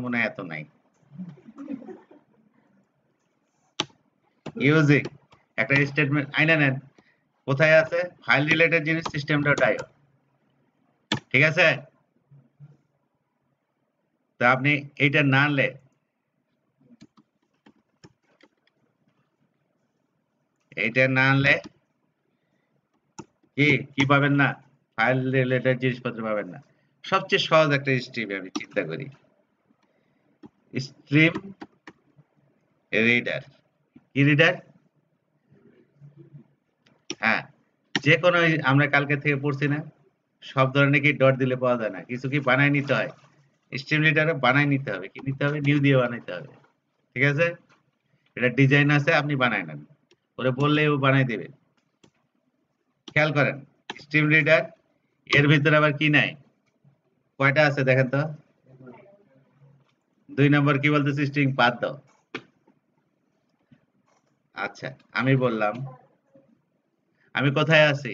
মনে হয় এত নাই। ইউজিং একটা স্টেটমেন্ট আইনা নেন, কোথায় আছে ফাইল রিলেটেড জিনিস system.io, ঠিক আছে? তো আপনি এইটা না আনলে কি পাবেন না? ফাইল রিলেটেড জিনিসপত্র পাবেন না। সবচেয়ে সহজ একটা স্ট্রিম আমি চিন্তা করি, স্ট্রিম রিডার। কি রিডার? হ্যাঁ, যে কোনো আমরা কালকে থেকে পড়ছি না, সব ধরনের কি ডট দিলে পাওয়া যায় না, কিছু কি বানায় নিতে হয়। স্ট্রিম রিডারে বানায় নিতে হবে, কি নিতে হবে? নিউ দিয়ে বানাইতে হবে, ঠিক আছে? এটা ডিজাইন আছে, আপনি বানায় নেন, ওরে বললেই ও বানাই দেবে। খেয়াল করেন, স্ট্রিম রিডার এর ভিতরে আবার কি নাই, কয়টা আছে দেখেন তো? 2 নম্বর কি বলতেছে? স্ট্রিং পাথ দাও। আচ্ছা, আমি বললাম আমি কোথায় আছি,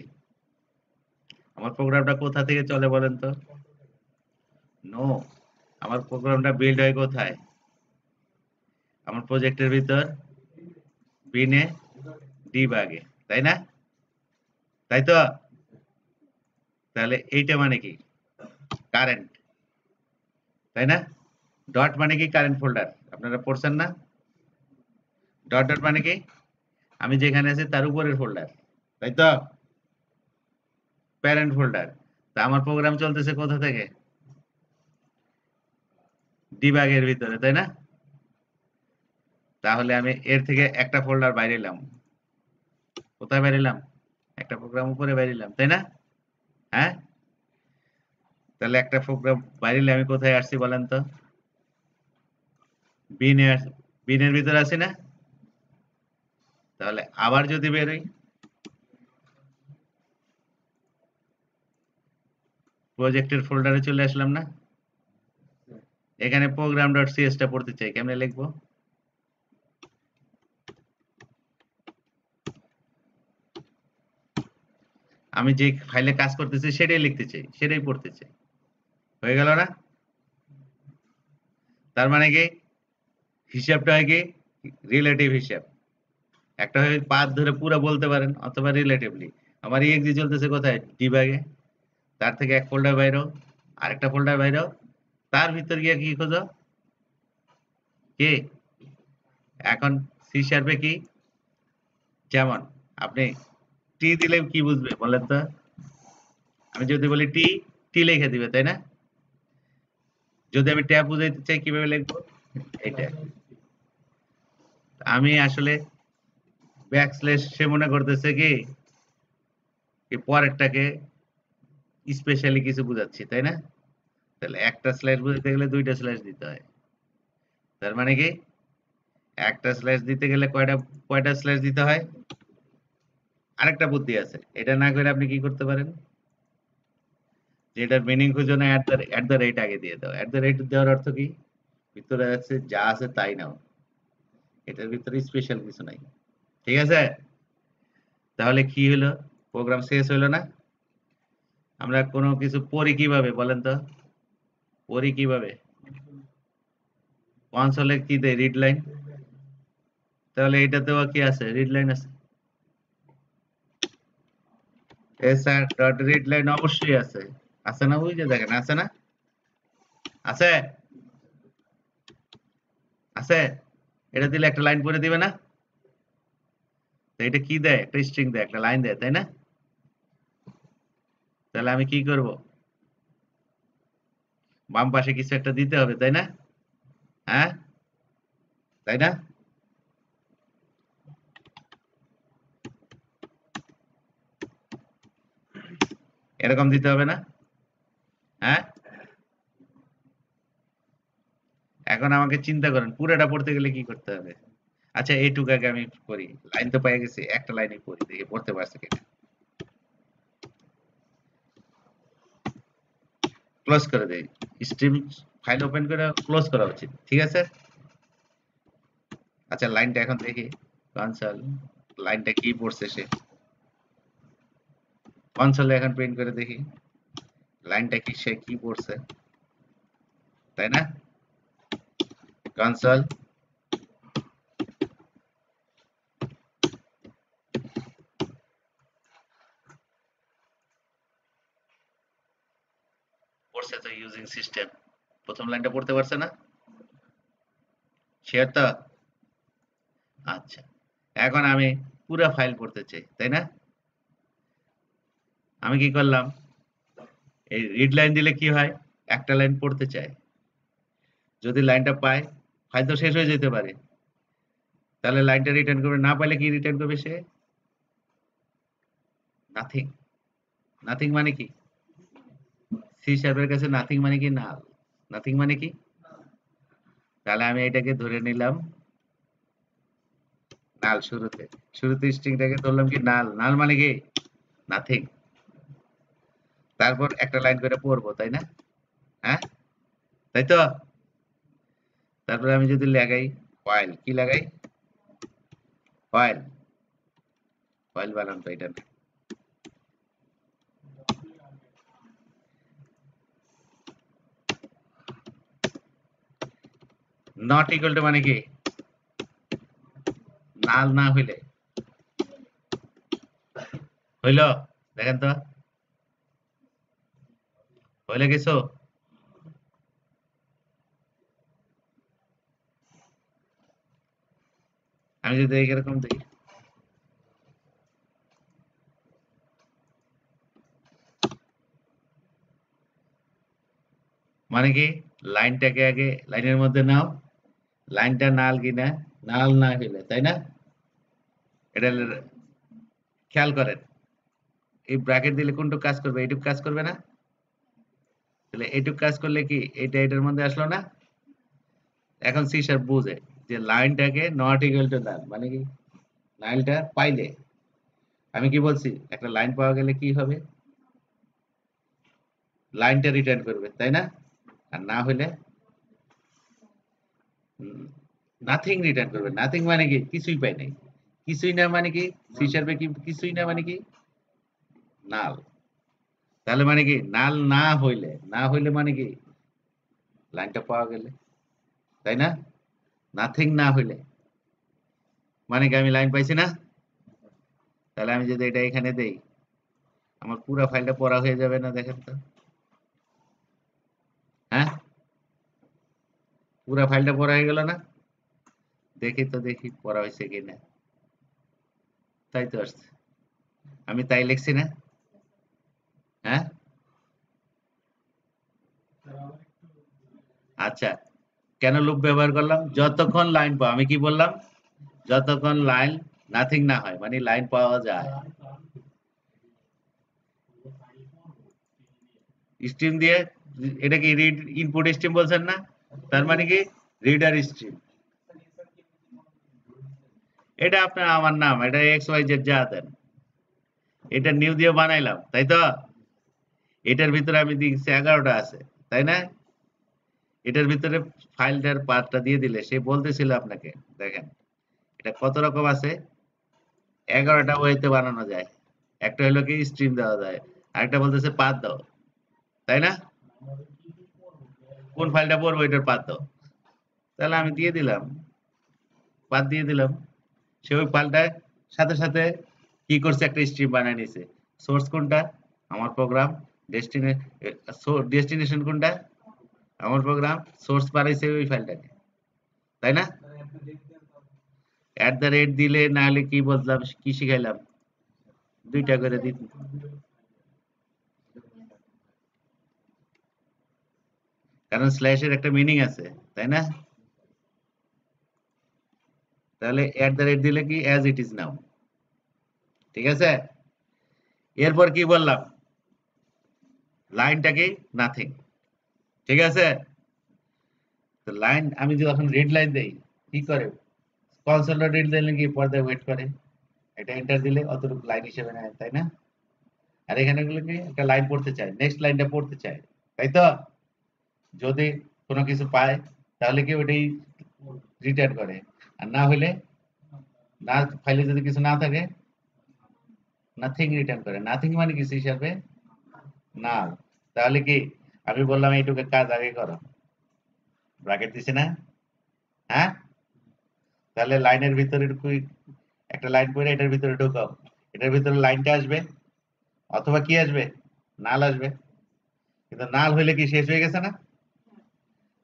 আমার প্রোগ্রামটা কোথা থেকে চলে বলেন তো? নো, আমার প্রোগ্রামটা বিল্ড হয় কোথায়? আমার প্রজেক্টের ভিতর বিনে ডিবাগে, তাই না? তাই তো? তাহলে এইটা মানে কি? কারেন্ট, তাই না? ডট মানে কি? Current folder. আপনারা পড়ছেন না? ডট ডট মানে কি? আমি যেখানে আছি তার উপরের ফোল্ডার, তাই তো? Parent folder. তা আমার প্রোগ্রাম চলতেছে কোথা থেকে? ডিবাগের ভিতরে, তাই না? তাহলে আমি এর থেকে একটা ফোল্ডার বাইরে এলাম। কোথায় বাইরে এলাম? একটা প্রোগ্রাম উপরে বাইরে এলাম, তাই না? হ্যাঁ, তাহলে একটা প্রোগ্রাম বাইরে এলে আমি কোথায় আসছি বলেন তো? বিনে বিনের ভিতরে আছি না? তাহলে আবার যদি বেরোই, প্রজেক্টের ফোল্ডারে চলে আসলাম না? এখানে প্রোগ্রাম ডট সিএস টা পড়তে চাই, কেমনে লিখবো? আমি যে ফাইলে কাজ করতেছি সেটাই লিখতে চাই, সেটাই পড়তে চাই। হয়ে গেল না? তার মানে কি হিসাবটা হয় কি? রিলেটিভ হিসাব। একটা হয় পাথ ধরে পুরো বলতে পারেন, অথবা রিলেটিভলি। আমার ইএক্সি চলতেছে কোথায়? ডিবাগে। তার থেকে এক ফোল্ডার বাইরেও, আরেকটা ফোল্ডার বাইরেও, তার ভিতর গিয়ে কি খোঁজো? কি? এখন সি শার্পে কি? যেমন আপনি টি দিলে কি বুঝবে বলেন তো? আমি যদি বলি টি, টি লিখে দিবে, তাই না? যদি আমি ট্যাব বুঝাইতে চাই কিভাবে লিখবো? এইটা। আমি আসলে ব্যাকস্ল্যাশ সে মনে করতেছে কি পরেরটাকে স্পেশালি কিছু বুঝাচ্ছি, তাই না? তাহলে একটা স্ল্যাশ বুঝাতে গেলে দুইটা স্ল্যাশ দিতে হয়। তার মানে কি একটা স্ল্যাশ দিতে গেলে কয়টা স্ল্যাশ দিতে হয়? আরেকটা বুদ্ধি আছে, এটা না করে আপনি কি করতে পারেন, যে এটার মিনিং খুঁজো না, এট দ্য রেট আগে দিয়ে দাও। এট দ্য রেট দেওয়ার অর্থ কি? ভিতরে আছে যা আছে তাই নাও, এটার ভিতরে স্পেশাল কিছু নাই, ঠিক আছে? তাহলে কি হলো? প্রোগ্রাম শেষ হলো না? আমরা কোনো কিছু পড়ি কিভাবে বলেন তো? পড়ি কিভাবে? কনসোলে কি দেয়? Read line. তাহলে এটাতেও কি আছে? রিড লাইন আছে। স্যার ডট রিড লাইন অবশ্যই আছে। আছে না? ওই যে দেখেন, আছে না? আছে? আছে? এটা দিলে একটা লাইন পড়ে দিবে না? তো এটা কি দেয়? একটা স্ট্রিং দেয়, একটা লাইন দেয়, তাই না? তাহলে আমি কি করব? বাম পাশে কিছু একটা দিতে হবে, তাই না? হ্যাঁ, তাই না? এরকম দিতে হবে না? হ্যাঁ, এখন আমাকে চিন্তা করেন পুরোটা পড়তে গেলে কি করতে হবে? আচ্ছা, এইটুকু আগে আমি করি, লাইন তো পেয়ে গেছি, একটা লাইনই পড়ি, দেখি পড়তে পারছে কিনা। ক্লোজ করে দেই, স্ট্রিম ফাইল ওপেন করে ক্লোজ করা উচিত, ঠিক আছে? আচ্ছা, লাইনটা এখন দেখি, কনসোল, লাইনটা কি পড়ছে সে, কনসোলে এখন প্রিন্ট করে দেখি লাইনটা কি সে কি পড়ছে, তাই না? কনসোল পড়ছে তো ইউজিং সিস্টেম প্রথম লাইনটা পড়তে পারছে না শেয়ার তো আচ্ছা এখন আমি পুরো ফাইল পড়তে চাই তাই না আমি কি করলাম এই রিড লাইন দিলে কি হয় একটা লাইন পড়তে চায় যদি লাইনটা পায় ফাইল তো শেষ হয়ে যেতে পারে তাহলে লাইনটা রিটার্ন করবে না পাইলে কি রিটার্ন করবে সে নাথিং নাথিং মানে কি সি শার্পের কাছে নাথিং মানে কি নাল নাথিং মানে কি তাহলে আমি এটাকে ধরে নিলাম নাল শুরুতে শুরুতে স্ট্রিংটাকে ধরলাম কি নাল নাল মানে কি নাথিং তারপর একটা লাইন করে পড়বো তাই না হ্যাঁ তাই তো তারপরে আমি যদি লাগাই ফাইল কি লাগাই ফাইল ফাইল বানান তো এটা নট ইকুয়াল টু মানে কি নাল না হইলে হইল দেখেন তো হইলে কিছু আমি যদি এরকম দিই মানে কি লাইনটাকে আগে লাইনের মধ্যে নাও লাইনটা নাল কিনা নাল না হইলে তাই না এটা খেয়াল করেন এই ব্র্যাকেট দিলে কোনটুকু কাজ করবে এইটুকু কাজ করবে না তাহলে এইটুকু কাজ করলে কি এটা এটার মধ্যে আসলো না এখন সি শার্প বুঝে যে লাইনটাকে নট ইকুয়াল টু নাল মানে কি লাইনটা পাইলে আমি কি বলছি একটা লাইন পাওয়া গেলে কি হবে লাইনটা রিটার্ন করবে তাই না আর না হলে নাথিং রিটার্ন করবে নাথিং মানে কি কিছুই পাই নাই কিছুই না মানে কি সি শার্পে কি কিছুই না মানে কি নাল তাহলে মানে কি নাল না হইলে মানে কি লাইনটা পাওয়া গেলে তাই না নাথিং না হইলে মানে কি আমি লাইন পাইছি না তাহলে আমি যদি এটা এখানে দেই আমার পুরো ফাইলটা পড়া হয়ে যাবে না দেখেন তো হ্যাঁ পুরো ফাইলটা পড়া হয়ে গেল না দেখি তো দেখি পড়া হয়েছে কিনা তাই তো আসছে আমি তাই লিখছি না হ্যাঁ আচ্ছা কেন লুপ ব্যবহার করলাম যতক্ষণ লাইন পাওয়া আমি কি বললাম যতক্ষণ লাইন নাথিং না হয় মানে লাইন পাওয়া যায় স্ট্রিম দিয়ে এটা কি রিড ইনপুট স্ট্রিম বলছেন না তার মানে কি রিডার স্ট্রিম এটা আপনার আমার নাম এটা এক্স ওয়াই জেড যা দেন এটা নিউ দিয়ে বানাইলাম তাই তো এটার ভিতরে আমি দিচ্ছি 11টা আছে তাই না এটার ভিতরে ফাইলটার পাথটা দিয়ে দিলে সে বলতেছিল আপনাকে দেখেন এটা কত রকম আছে 11টা ওয়েতে বানানো যায় একটা হলো কি স্ট্রিম দেওয়া যায় আরেকটা বলতেছে পাথ দাও তাই না কোন ফাইলটা পড়বো এটার পাথ দাও তাহলে আমি দিয়ে দিলাম পাথ দিয়ে দিলাম সে ওই ফাইলটার সাথে সাথে কি করছে একটা স্ট্রিম বানিয়ে নিছে সোর্স কোনটা আমার প্রোগ্রাম ডেস্টিনেশন কোনটা আমার প্রোগ্রাম সোর্স বানাইছে ওই ফাইলটাকে তাই না দিলে না হলে কি বললাম কি শিখাইলাম দুইটা করে দিত কারণ স্ল্যাশের একটা মিনিং আছে তাই না তাহলে দিলে কি অ্যাজ ইট ইজ নাও ঠিক আছে এরপর কি বললাম লাইনটা কি নাথিং ঠিক আছে তো লাইন আমি যখন রিড লাইন দেই কি করে কনসোলটা রিড দিলে কি পর্দায় ওয়েট করে এটা এন্টার দিলে অতটুকু লাইন হিসেবে নেয় তাই না আর এখানে গুলো কি একটা লাইন পড়তে চায় নেক্সট লাইনটা পড়তে চায় তাই তো যদি কোনো কিছু পায় তাহলে কি ওটাই রিটার্ন করে আর না হলে না ফাইলে যদি কিছু না থাকে নাথিং রিটার্ন করে নাথিং মানে কিছু হিসাবে না তাহলে কি আমি বললাম এইটুকু কাজ আগে করো ব্র্যাকেট দিছি না হ্যাঁ, তাহলে লাইনের ভিতরে একটা লাইন পড়ে এটার ভিতরে ঢোকাও, এটার ভিতরে লাইনটা আসবে অথবা কি আসবে, নাল আসবে। কিন্তু নাল হইলে কি শেষ হয়ে গেছে না?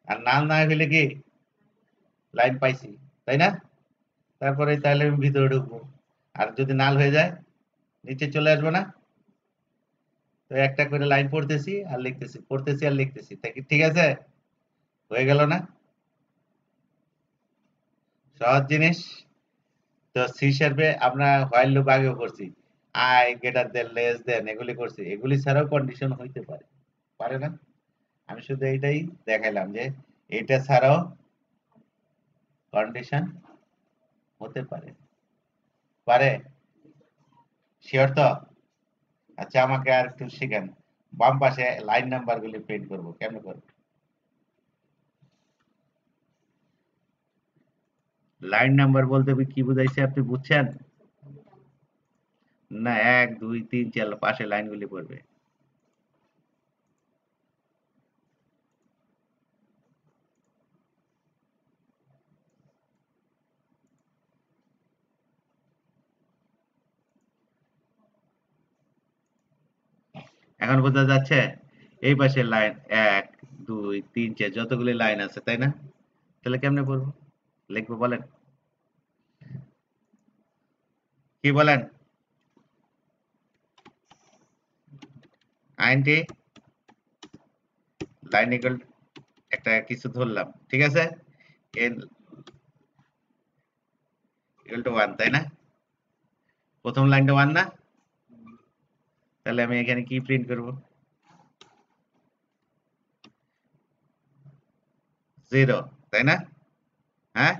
আর নাল না হইলে কি লাইন পাইছি, তাই না? তারপরে তাহলে আমি ভিতরে ঢুকবো। আর যদি নাল হয়ে যায় নিচে চলে আসবো না? তো একটা করে লাইন পড়তেছি আর লিখতেছি, পড়তেছি আর লিখতেছি, তাই কি ঠিক আছে? হয়ে গেল না? সহজ জিনিস। তো সি শার্পে আমরা হোয়াইল লুপ আগেও করছি, I greater than less than এগুলি করছি, এগুলি ছাড়াও কন্ডিশন হইতে পারে, পারে না? আমি শুধু এইটাই দেখাইলাম যে এটা ছাড়াও কন্ডিশন হতে পারে, পারে। শিওর তো? আচ্ছা আমাকে আর একটু শিখান, বাম পাশে লাইন নাম্বার গুলি প্রিন্ট করবো, কেমন করবো? লাইন নাম্বার বলতে কি বুঝাইছে আপনি বুঝছেন? না 1 2 3 4 পাশে লাইনগুলি পড়বে। এখন বোঝা যাচ্ছে? এই পাশে লাইন 1 2 3 4 যতগুলি লাইন আছে, তাই না? তাহলে কেমনে পড়বো, লিখবো বলেন? কি বলেন? আইনটি লাইন ইকুয়াল একটা কিছু ধরলাম, ঠিক আছে? এন ইকুয়াল টু 1, তাই না? প্রথম লাইনটা 1 না? তাহলে আমি এখানে কি প্রিন্ট করব? 0, তাই না? হ্যাঁ,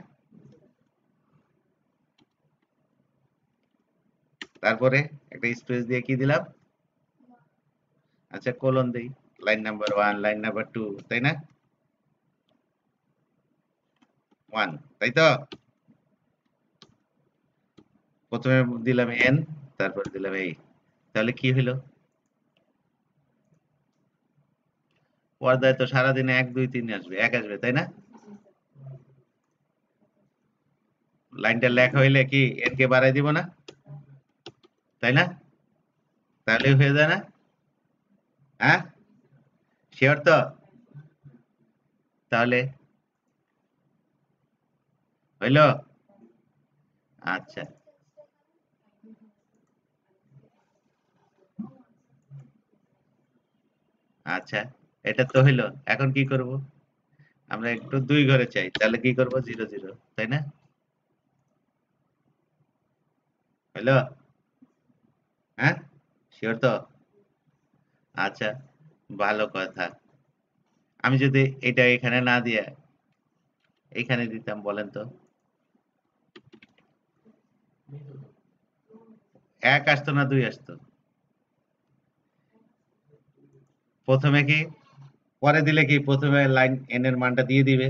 তারপরে একটা স্পেস দিয়ে কি দিলাম? আচ্ছা কোলন দেই, লাইন নাম্বার 1 লাইন নাম্বার 2, তাই না? 1, তাই তো? প্রথমে দিলাম n, তারপরে দিলাম এই, তাহলে কি হলো? পর্দায় তো সারাদিনে 1 2 3 আসবে, 1 আসবে, তাই না? লাইনটা লেখা হইলে কি n কে বাড়াই দিব না, তাই না? তাহলে হয়ে যায় না? হ্যাঁ, শিওর তো? তাহলে হইলো? আচ্ছা, আচ্ছা, এটা তো হইলো। এখন কি করব? আমরা একটু 2 ঘরে চাই, তাহলে কি করব? 0 0, তাই না? হইলো? হ্যাঁ, শিওর তো? আচ্ছা, ভালো কথা। আমি যদি এটা এখানে না দিয়া এখানে দিতাম বলেন তো? 1 আসতো না 2 আসতো? প্রথমে কি, পরে দিলে কি প্রথমে লাইন n এর মানটা দিয়ে দিবে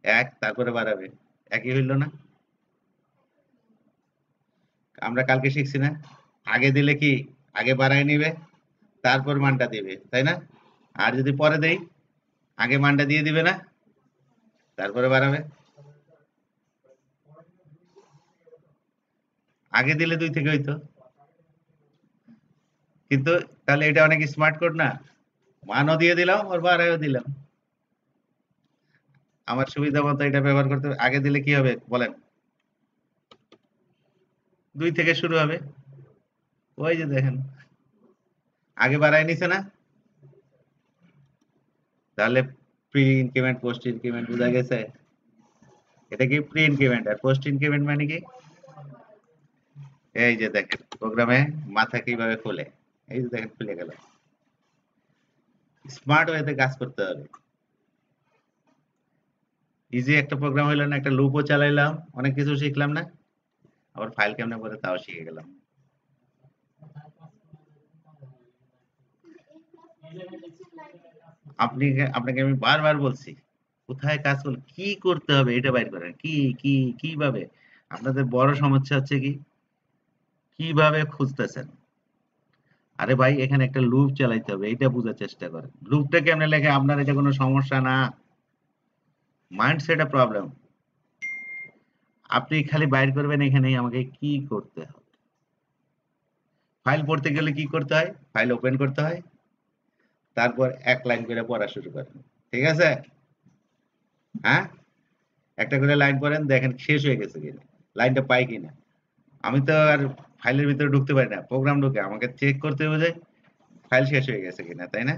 1, তারপরে বাড়াবে, একই হইল না? আমরা কালকে শিখছি না? আগে দিলে কি আগে বাড়ায় নিবে, তারপর মানটা দিবে, তাই না? আর যদি পরে দেই, আগে মানটা দিয়ে দিবে না, তারপরে বাড়াবে। আগে দিলে 2 থেকে হইতো, কিন্তু তাহলে এটা অনেক স্মার্ট কোড না? মানও দিয়ে দিলাম আর বাড়ায়ও দিলাম। আমার সুবিধা মতো এটা ব্যবহার করতে হবে। আগে দিলে কি হবে বলেন? 2 থেকে শুরু হবে। ওই যে দেখেন, আগে বাড়ায় নিছে না? তাহলে প্রি ইনক্রিমেন্ট পোস্ট ইনক্রিমেন্ট বোঝা গেছে? এটা কি প্রি ইনক্রিমেন্ট, আর পোস্ট ইনক্রিমেন্ট মানে কি? এই যে দেখেন প্রোগ্রামে মাথা কিভাবে খোলে, এই যে দেখেন খুলে গেল। স্মার্ট ওয়েতে কাজ করতে হবে। ইজি একটা প্রোগ্রাম হইলো না, একটা লুপও চালাইলাম, অনেক কিছু শিখলাম না? আবার ফাইল কেমনে করে তাও শিখে গেলাম। আপনাকে আমি বারবার বলছি, কোথায় কাজ করলে কি করতে হবে এটা বাইর করেন, কিভাবে। আপনাদের বড় সমস্যা হচ্ছে কি, কিভাবে খুঁজতেছেন। আরে ভাই এখানে একটা লুপ চালাইতে হবে, এটা বোঝার চেষ্টা করেন। লুপটা কেমনে লেখে আপনার, এটা কোনো সমস্যা না, মাইন্ডসেট এ প্রবলেম। আপনি খালি বাইর করবেন এখানেই আমাকে কি করতে হবে। ফাইল পড়তে গেলে কি করতে হয়? ফাইল ওপেন করতে হয়। তারপর এক লাইন করে পড়া শুরু করেন। ঠিক আছে? হ্যাঁ? একটা করে লাইন পড়েন দেখেন শেষ হয়ে গেছে কিনা। লাইনটা পাই কিনা। আমি তো আর ফাইলের ভিতরে ঢুকতে পারি না। প্রোগ্রাম ঢুকে আমাকে চেক করতে হবে যে ফাইল শেষ হয়ে গেছে কিনা, তাই না?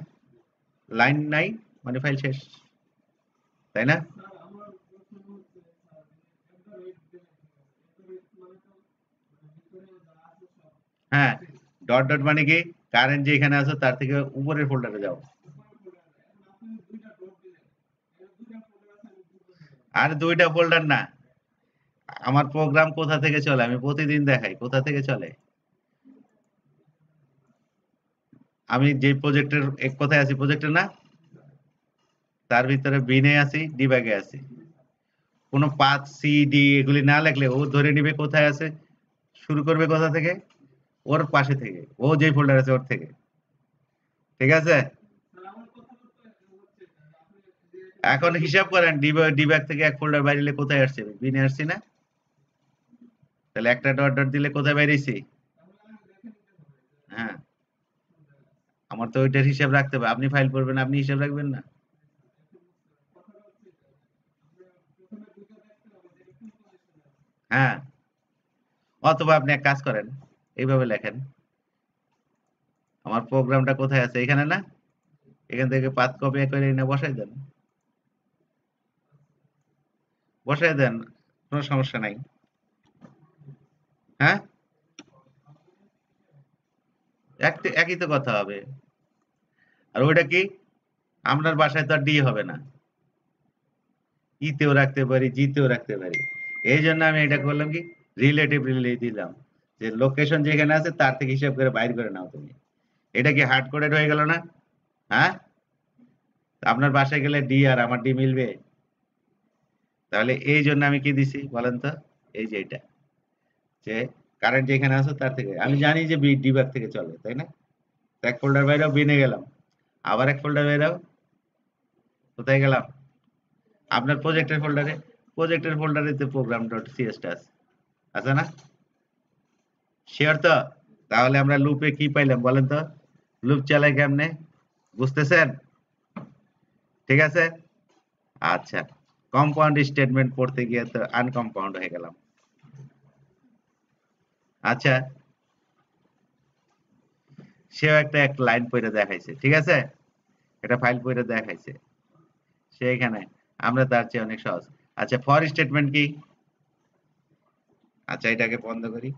লাইন নাই মানে ফাইল শেষ। তাই না? হ্যাঁ, ডট ডট মানে কি কারেন্ট যেখানে আছে তার থেকে উপরের ফোল্ডারে যাও। আর দুইটা ফোল্ডার না, আমার প্রোগ্রাম কোথা থেকে চলে আমি প্রতিদিন দেখাই কোথা থেকে চলে। আমি যে প্রজেক্টের এক কথায় আছি প্রজেক্টের না, তার ভিতরে বিনে আছি, ডিবাগে আছি। কোনো পাথ সি ডি এগুলি না লাগলে ও ধরে নিবে কোথায় আছে, শুরু করবে কোথা থেকে, ওর পাশে থেকে, ও যে ফোল্ডার আছে ওর থেকে। ঠিক আছে? এখন হিসাব করেন ডিব্যাগ থেকে এক ফোল্ডার বাইরে কোথায় আসছে, বিনে আসছি না? তাহলে একটা ডট ডট দিলে কোথায় বাইরেছি? হ্যাঁ, আমার তো ওইটার হিসাব রাখতে হবে। আপনি ফাইল করবেন, আপনি হিসাব রাখবেন না? হ্যাঁ, অথবা আপনি এক কাজ করেন, এইভাবে লেখেন, আমার প্রোগ্রামটা কোথায় আছে এখানে না, এখান থেকে পাথ কপি করে এনে বসাই দেন, বসাই দেন, কোনো সমস্যা নাই। হ্যাঁ, একই তো কথা হবে। আর ওইটা কি, আপনার বাসায় তো আর ডি হবে না, ইতেও রাখতে পারি, জিতেও রাখতে পারি। এই জন্য আমি এটা করলাম কি, রিলেটিভলি দিলাম, যে লোকেশন যেখানে আছে তার থেকে হিসাব করে বাইর করে নাও তুমি। এটা কি হার্ড কোডেড হয়ে গেল না? হ্যাঁ, আপনার বাসায় গেলে ডি আর আমার ডি মিলবে? তাহলে এই জন্য আমি কি দিছি বলেন তো, এই যে এটা, যে কারেন্ট যেখানে আছে তার থেকে আমি জানি যে ডিবাগ থেকে চলে, তাই না? তো এক ফোল্ডার বাইরেও বিনে গেলাম, আবার এক ফোল্ডার বাইরেও কোথায় গেলাম, আপনার প্রজেক্টের ফোল্ডারে, প্রজেক্টের ফোল্ডারে তো প্রোগ্রাম ডট সিএসটা আছে, আছে না? শিওর তো? তাহলে আমরা লুপে কি পাইলাম বলেন তো, লুপ চালাই কেমনে, বুঝতেছেন? ঠিক আছে? আচ্ছা, কম্পাউন্ড স্টেটমেন্ট পড়তে গিয়ে তো আনকম্পাউন্ড হয়ে গেলাম। আচ্ছা, সেও এক লাইন পড়ে দেখাইছে, ঠিক আছে, একটা ফাইল পড়ে দেখাইছে সে এখানে, আমরা তার চেয়ে অনেক সহজ। আচ্ছা, ফর স্টেটমেন্ট কি? আচ্ছা, এটাকে বন্ধ করি।